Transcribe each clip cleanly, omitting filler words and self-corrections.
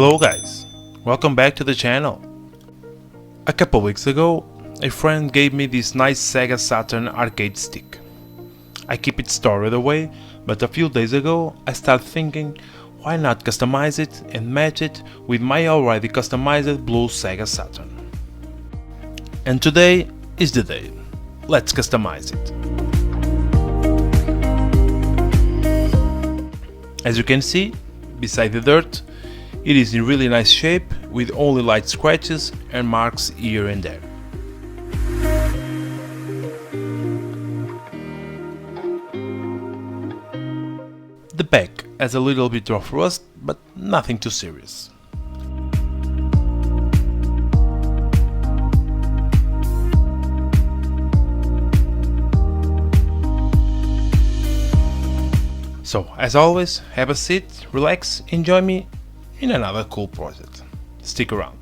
Hello guys, welcome back to the channel. A couple weeks ago, a friend gave me this nice Sega Saturn Arcade Stick. I keep it stored away, but a few days ago I started thinking, why not customize it and match it with my already customized blue Sega Saturn. And today is the day. Let's customize it. As you can see, beside the dirt, it is in really nice shape with only light scratches and marks here and there. The back has a little bit of rust, but nothing too serious. So, as always, have a seat, relax, enjoy me in another cool project. Stick around.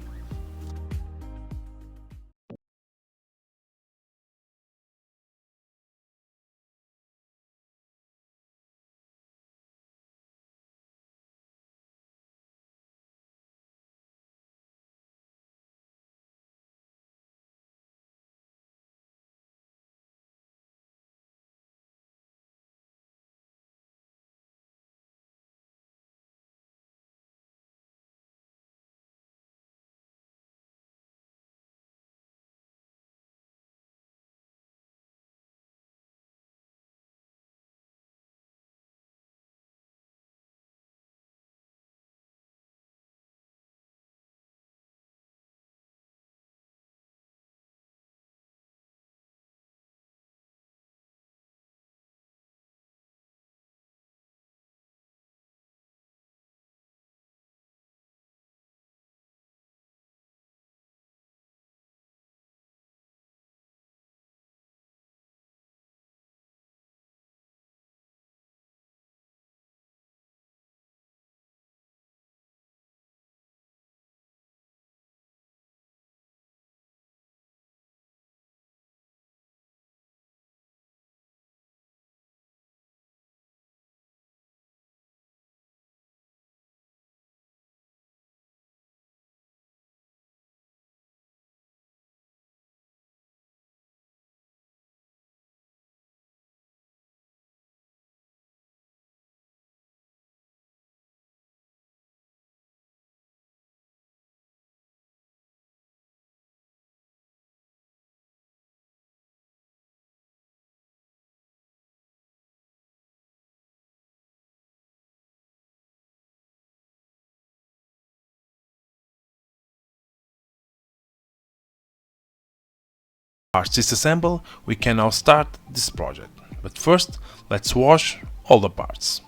Parts disassemble, we can now start this project. But first, let's wash all the parts.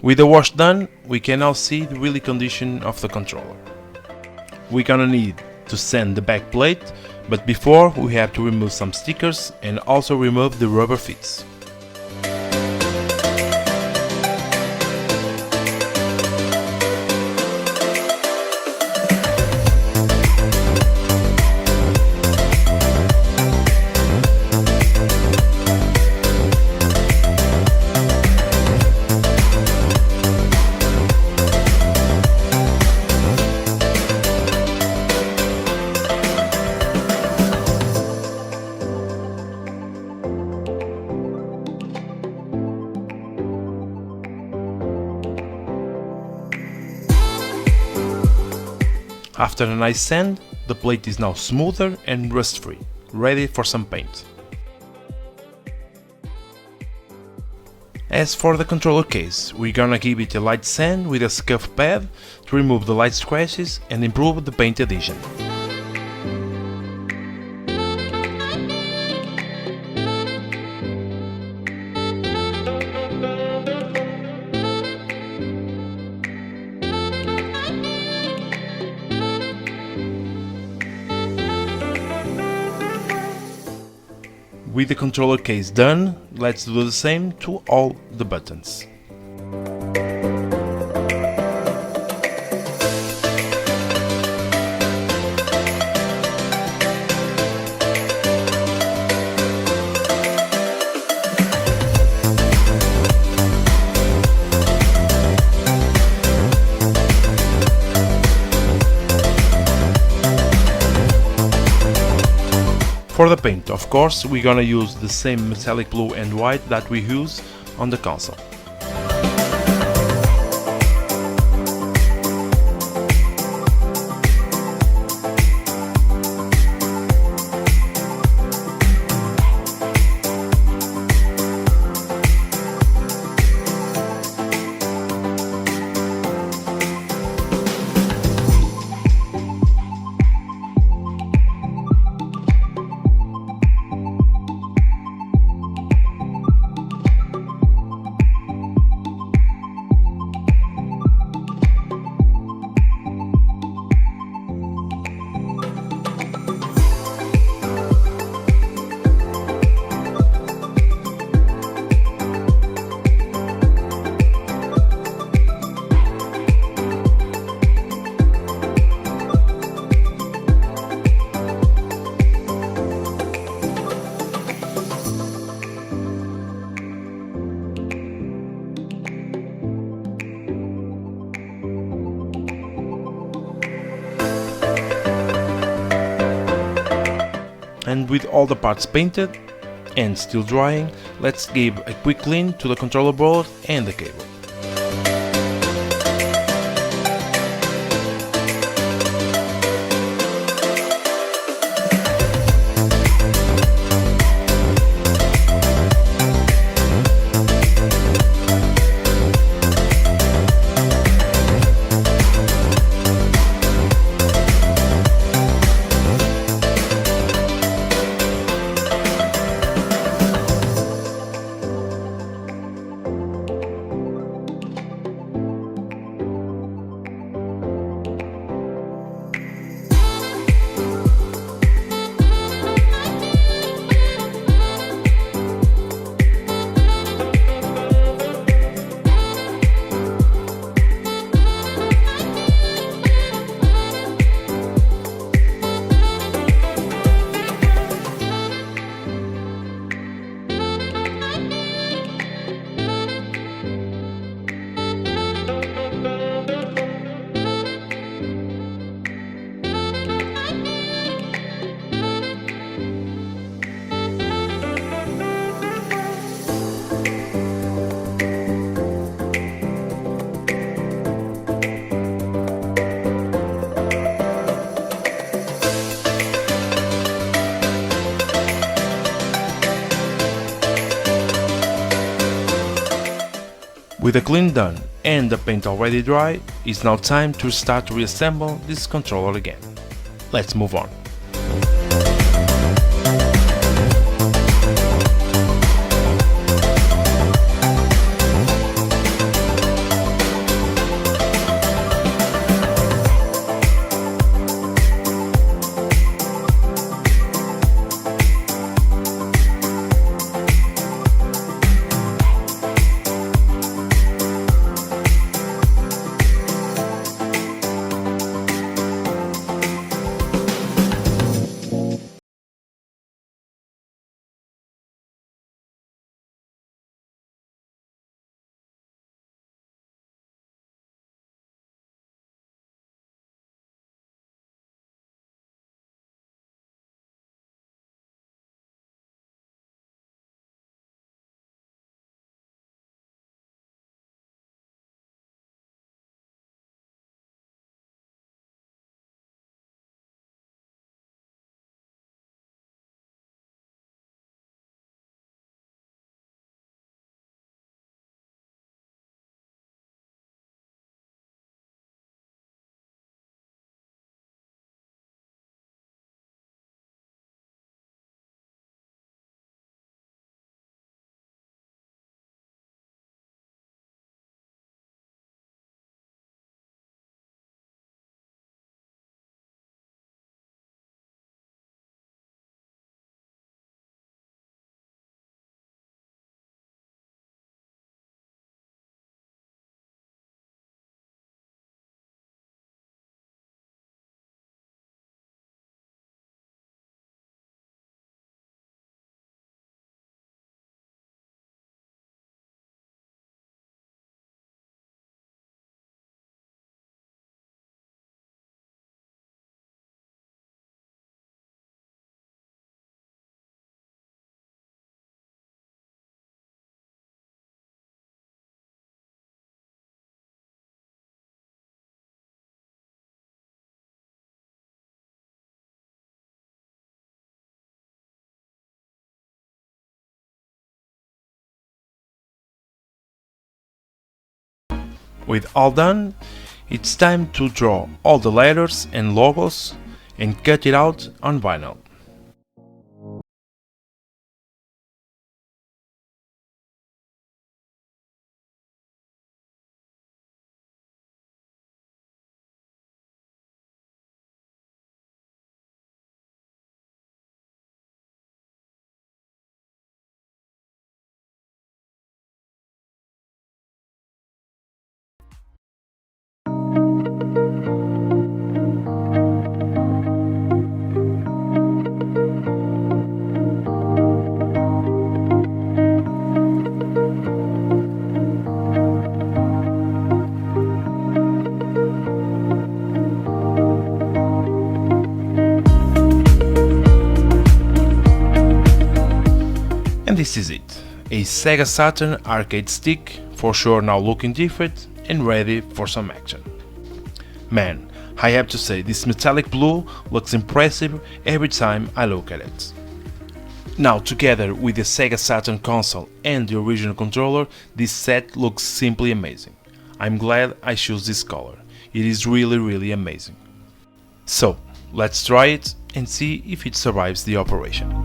With the wash done, we can now see the really condition of the controller. We're gonna need to sand the back plate, but before we have to remove some stickers and also remove the rubber feet. After a nice sand, the plate is now smoother and rust-free, ready for some paint. As for the controller case, we're gonna give it a light sand with a scuff pad to remove the light scratches and improve the paint adhesion. With the controller case done, let's do the same to all the buttons. For the paint, of course, we're gonna use the same metallic blue and white that we use on the console. And with all the parts painted and still drying, let's give a quick clean to the controller board and the cable. With the clean done and the paint already dry, it's now time to start to reassemble this controller again. Let's move on. With all done, it's time to draw all the letters and logos and cut it out on vinyl. And this is it, a Sega Saturn Arcade Stick, for sure now looking different and ready for some action. Man, I have to say this metallic blue looks impressive every time I look at it. Now together with the Sega Saturn console and the original controller, this set looks simply amazing. I'm glad I chose this color, it is really amazing. So, let's try it and see if it survives the operation.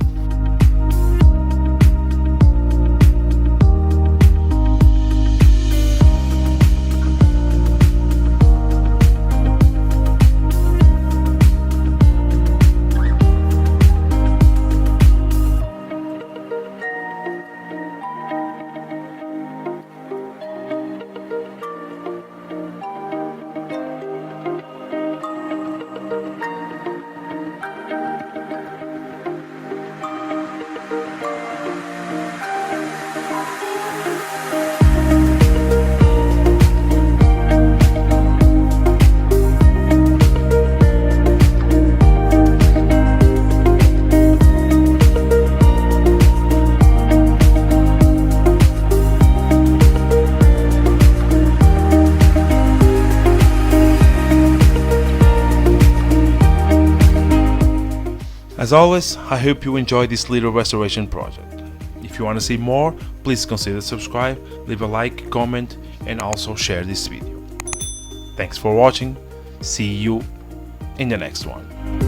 As always, I hope you enjoyed this little restoration project. If you want to see more, please consider subscribe, leave a like, comment and also share this video. Thanks for watching, see you in the next one.